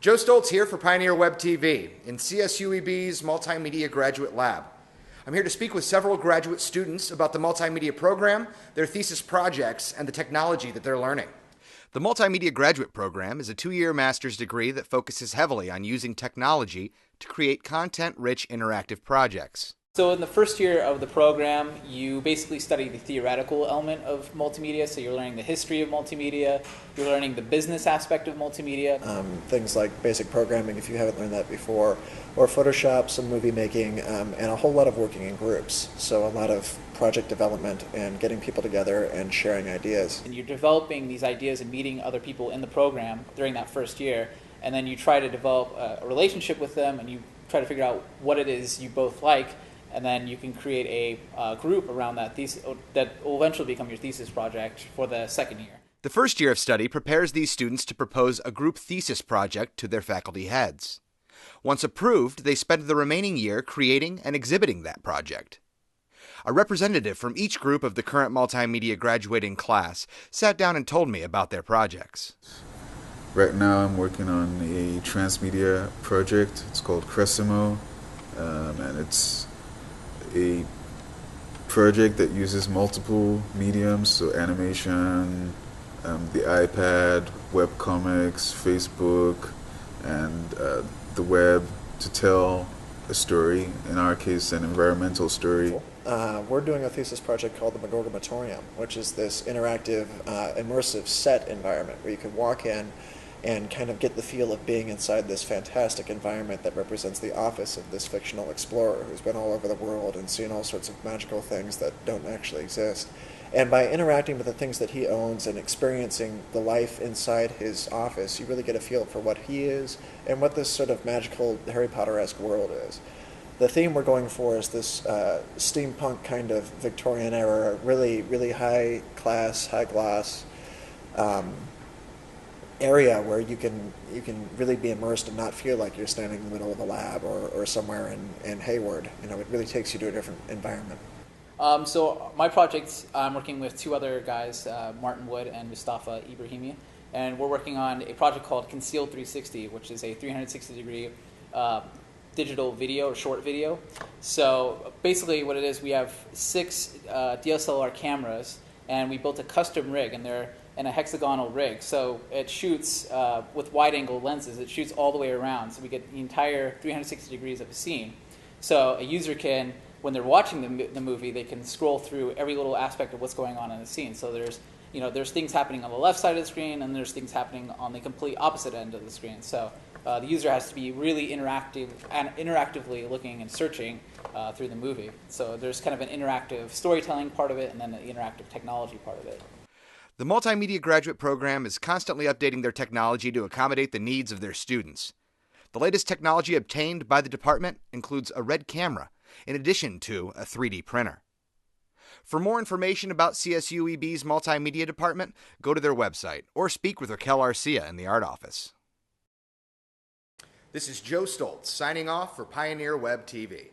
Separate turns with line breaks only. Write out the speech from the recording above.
Joe Stoltz here for Pioneer Web TV in CSU-EB's Multimedia Graduate Lab. I'm here to speak with several graduate students about the multimedia program, their thesis projects, and the technology that they're learning. The Multimedia Graduate Program is a 2-year master's degree that focuses heavily on using technology to create content-rich interactive projects.
So in the first year of the program, you basically study the theoretical element of multimedia. So you're learning the history of multimedia, you're learning the business aspect of multimedia.
Things like basic programming, if you haven't learned that before, or Photoshop, some movie making, and a whole lot of working in groups. So a lot of project development and getting people together and sharing ideas.
And you're developing these ideas and meeting other people in the program during that first year, and then you try to develop a relationship with them, and you try to figure out what it is you both like. And then you can create a group around that thesis that will eventually become your thesis project for the second year.
The first year of study prepares these students to propose a group thesis project to their faculty heads. Once approved, they spend the remaining year creating and exhibiting that project. A representative from each group of the current multimedia graduating class sat down and told me about their projects.
Right now I'm working on a transmedia project. It's called Cresimo, and it's a project that uses multiple mediums, so animation, the iPad, webcomics, Facebook, and the web to tell a story, in our case an environmental story.
We're doing a thesis project called the Magorgamatorium, which is this interactive, immersive set environment where you can walk in and kind of get the feel of being inside this fantastic environment that represents the office of this fictional explorer who's been all over the world and seen all sorts of magical things that don't actually exist. And by interacting with the things that he owns and experiencing the life inside his office, you really get a feel for what he is and what this sort of magical Harry Potter-esque world is. The theme we're going for is this steampunk kind of Victorian era, really high class, high gloss area where you can really be immersed and not feel like you're standing in the middle of a lab or somewhere in Hayward. You know, it really takes you to a different environment.
So my project, I'm working with two other guys, Martin Wood and Mustafa Ibrahimi, and we're working on a project called Concealed 360, which is a 360-degree digital video or short video. So basically what it is, we have 6 DSLR cameras, and we built a custom rig, and they're in a hexagonal rig. So it shoots with wide-angle lenses. It shoots all the way around, so we get the entire 360 degrees of a scene. So a user can, when they're watching the movie, they can scroll through every little aspect of what's going on in the scene. So there's things happening on the left side of the screen, and there's things happening on the complete opposite end of the screen. So the user has to be really interactively looking and searching through the movie. So there's kind of an interactive storytelling part of it, and then the interactive technology part of it.
The Multimedia Graduate Program is constantly updating their technology to accommodate the needs of their students. The latest technology obtained by the department includes a RED camera, in addition to a 3D printer. For more information about CSU-EB's Multimedia Department, go to their website or speak with Raquel Arcia in the Art Office. This is Joe Stoltz signing off for Pioneer Web TV.